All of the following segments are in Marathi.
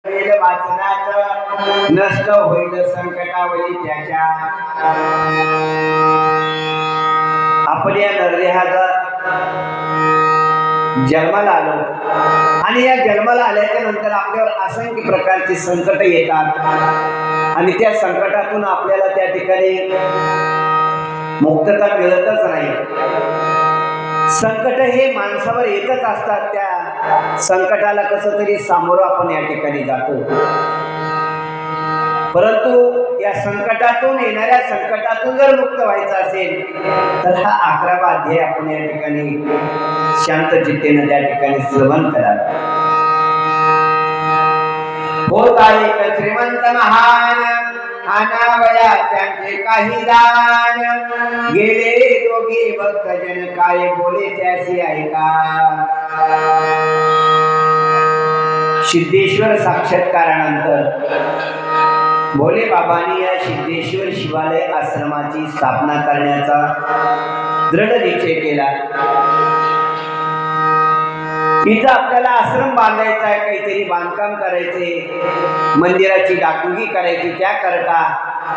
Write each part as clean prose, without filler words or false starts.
वाचनात नष्ट होईल संकटावली त्याच्या आपल्या नरदेहाचा जन्माला आलो आणि या जन्माला आल्याच्या नंतर आपल्यावर असंख्य प्रकारची संकट येतात आणि त्या संकटातून आपल्याला त्या ठिकाणी मुक्तता मिळतच नाही। संकट हे माणसावर येतच असतात, त्या संकटाला कसं तरी सामोरं आपण या ठिकाणी जातो। परंतु या संकटातून येणाऱ्या संकटातून जर मुक्त व्हायचं असेल तर हा 11वा अध्याय आपण या ठिकाणी शांत चित्तेने त्या ठिकाणी श्रवण करावा। होता एक श्रीमंत महान अनावया त्यांचे काही दान गेले दोघे भक्तजन काय बोले त्यासी ऐका। सिद्धेश्वर साक्षात्कारानंतर भोले बाबांनी या सिद्धेश्वर शिवालय आश्रमाची स्थापना करण्याचा दृढ निश्चय केला। इथं आपल्याला आश्रम बांधायचा आहे, काहीतरी बांधकाम करायचे, मंदिराची डागडुगी करायची। त्याकरता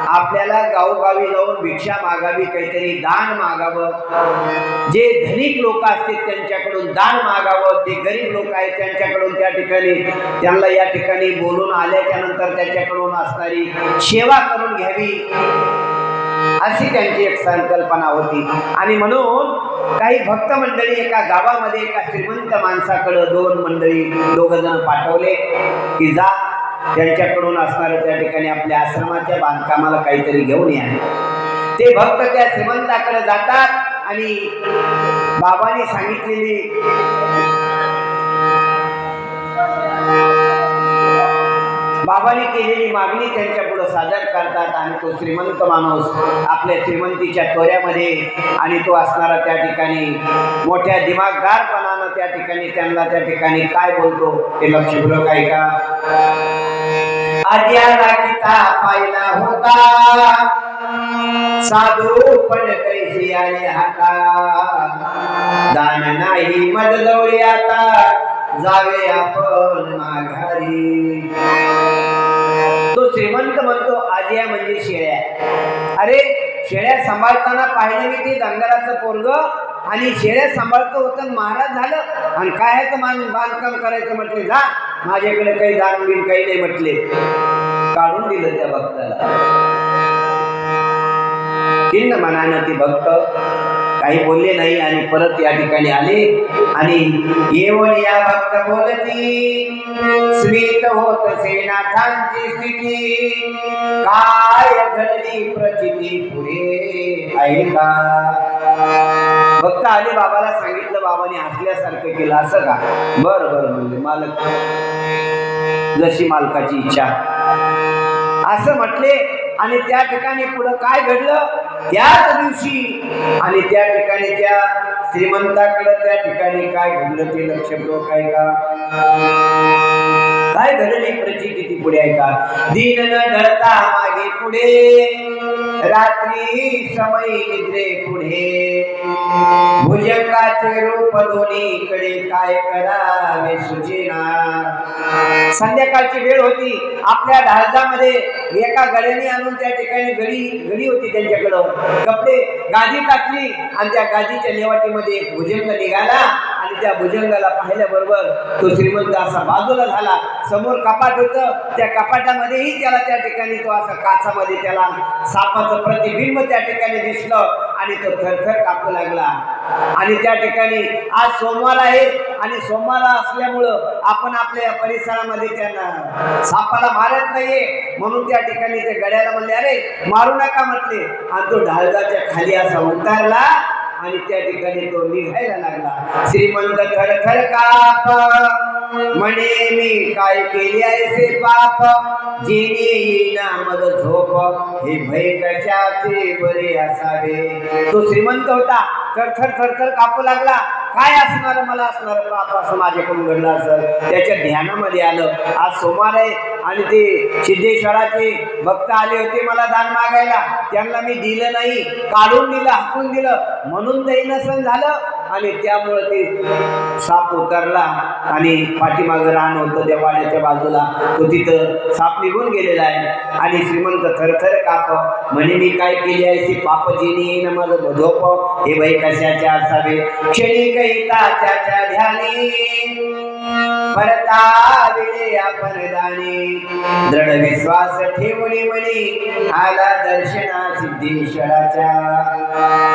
आपल्याला गावोगावी जाऊन भिक्षा मागावी, काहीतरी दान मागावं। जे धनिक लोक असतील त्यांच्याकडून दान मागावं, जे गरीब लोक आहेत त्यांच्याकडून त्या ठिकाणी त्यांना या ठिकाणी बोलून आल्याच्या नंतर त्याच्याकडून असणारी सेवा करून घ्यावी, अशी त्यांची एक संकल्पना होती। आणि म्हणून काही भक्त मंडळी एका गावामध्ये एका श्रीमंत माणसाकडे दोघ जण पाठवले की जा त्यांच्याकडून असणारं त्या ठिकाणी आपल्या आश्रमाच्या बांधकामाला काहीतरी घेऊन या। ते भक्त त्या श्रीमंताकडे जातात आणि बाबांनी सांगितलेली बाबांनी केलेली मागणी त्यांच्या पुढे सादर करतात आणि तो श्रीमंत माणूस आपल्या श्रीमंतीच्या तोऱ्यामध्ये आणि तो असणारा त्या ठिकाणी मोठ्या दिमागदारपणानं त्या ठिकाणी त्यांना त्या ठिकाणी काय बोलतो ते लक्षपूर्वक ऐका। आज्याला गीता पाहिला होता साधू पण कैसी आले हाता दान नाही मजलवळी आता जावे आपण माघारी। तो श्रीमंत म्हणतो आज्या म्हणजे शेळ्या। अरे शेळ्या सांभाळताना पाहिलं मी ते धनगराचं पोरग आणि शेळ्या सांभाळतो होतं महाराज झालं आणि काय बांधकाम करायचं म्हटले जा माझ्याकडे काही दान बिन काही नाही म्हटले, काढून दिलं त्या भक्ताला। खिन्न मनानं ती भक्त काही बोलले नाही आणि परत या ठिकाणी आले आणि येऊन या भक्त बोलती स्मित होत सेनाथांची स्थिती काय घडली प्रचिती पुढे ऐका। भक्त आले बाबाला सांगितलं, बाबाने हसल्यासारखं केलं। असं का? बरं बरं म्हणजे मालक जशी मालकाची इच्छा असं म्हटले। आणि त्या ठिकाणी पुढे काय घडलं त्याच दिवशी आणि त्या ठिकाणी त्या श्रीमंताकडे त्या ठिकाणी काय घडलं ते लक्षपूर्वक ऐका। काय घडली प्रचिती पुढे ऐका। दिन न ढळता मागे पुढे रात्री समय निद्रे पुढे भुजंगाचे रूप दोन्हीकडे काय करावे सुचेना। संध्याकाळची वेळ होती, आपल्या ढालजामध्ये एका गड्याने आणून त्या ठिकाणी गडी होती त्यांच्याकडं, कपडे गादी टाकली आणि त्या गादीच्या लेवाटीमध्ये एक भुजंग निघाला आणि त्या भुजंगाला पाहिल्याबरोबर तो श्रीमंत असा बाजूला झाला। समोर कपाट होतं, त्या कपाटामध्येही त्याला त्या ठिकाणी तो असा काचामध्ये त्याला सापाचं प्रतिबिंब त्या ठिकाणी दिसलं आणि तो थरथर कापू लागला। आणि त्या ठिकाणी आज सोमवार आहे आणि सोमवार असल्यामुळं आपण आपल्या परिसरामध्ये त्यांना सापाला मारत नाहीये म्हणून त्या ठिकाणी ते गड्याला म्हणले अरे मारू नका म्हटले आणि तो ढालगाच्या खाली असा उतारला आणि त्या ठिकाणी तो निघायला लागला। श्रीमंत थरथर काप म्हणे मी काय केले ऐसे पाप जेणे येईना मद झोप हे भय कशाचे बरे असावे। तो श्रीमंत होता, थरथर थरथर कापू लागला। काय असणार मला असणार पाप असं माझ्याकडून घडलं असं त्याच्या ध्यानामध्ये आलं। आज सोमवार आहे आणि ते सिद्धेश्वराचे भक्त आले होते मला दान मागायला, त्यांना मी दिलं नाही, काढून दिलं, हाकून दिलं म्हणून दैनसन झालं। आणि त्यामुळे ते साप उतरला आणि पाठीमागं रान होतं त्या वाड्याच्या बाजूला, तो तिथं साप निघून गेलेला आहे. आणि श्रीमंत थरथर काप म्हणे मी काय केली आहे ती पापजीनी न माझं झोप हे बाई कशाच्या असावे. क्षणी कैता त्याच्या ध्यानी परताविले आपण दानी, दृढ विश्वास ठेवणे म्हणे आला दर्शना सिद्धेश्वराच्या.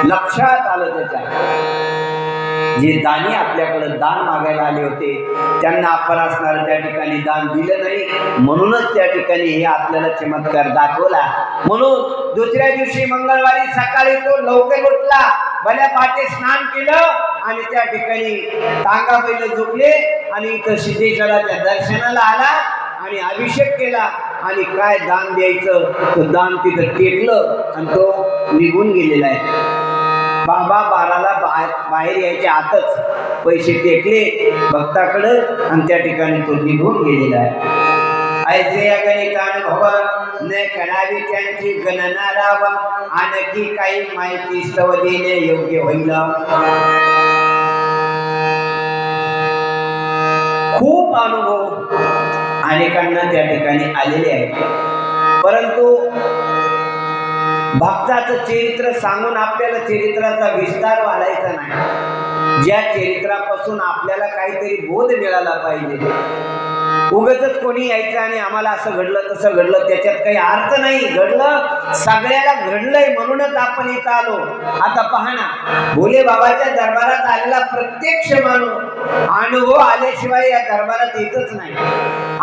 लक्षात आलं त्याच्या जे दानी आपल्याकडे दान मागायला आले होते त्यांना आपण असणार त्या ठिकाणी दान दिलं नाही, म्हणूनच त्या ठिकाणी हे आपल्याला चमत्कार दाखवला. म्हणून दुसऱ्या दिवशी मंगळवारी सकाळी तो लवकर उठला, भल्या पाटे स्नान केलं आणि त्या ठिकाणी टांगा बैल झोपले आणि इथं सिद्धेश्वराच्या दर्शनाला आला आणि अभिषेक केला. आणि काय दान द्यायचं तो दान तिथं टेकलं आणि तो निघून गेलेला आहे. बाबा बाराला बाहेर यायच्या आतच पैसे टेकले भक्ताकडं आणि त्या ठिकाणी तो निघून गेलेला आहे. ऐसे अगणित अनुभव न करावी त्यांची गणना राव, आणखी काही माहिती स्तव देणे योग्य होईल. खूप अनुभव अनेकांना त्या ठिकाणी आलेले आहेत, परंतु भक्ताचं चरित्र सांगून आपल्याला चरित्राचा विस्तार वाढायचा नाही. ज्या चरित्रापासून आपल्याला काहीतरी बोध मिळाला पाहिजे. उगाचच कोणी यायचं आणि आम्हाला असं घडलं तसं घडलं त्याच्यात काही अर्थ नाही. घडलं सगळ्याला घडलंय म्हणूनच आपण इथं आलो. आता पहा ना, भोले बाबाच्या दरबारात आलेला प्रत्यक्ष माणूस अनुभव आल्याशिवाय या दरबारात येतच नाही.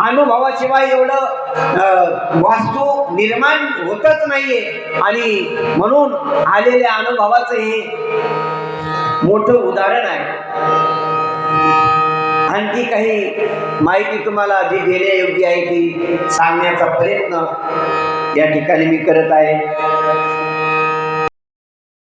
अनुभवाशिवाय एवढं वास्तू निर्माण होतच नाहीये. आणि म्हणून आलेल्या अनुभवाचं हे मोठं उदाहरण आहे. आणखी काही माहिती तुम्हाला जी देण्यायोग्य आहे ती सांगण्याचा प्रयत्न या ठिकाणी मी करत आहे.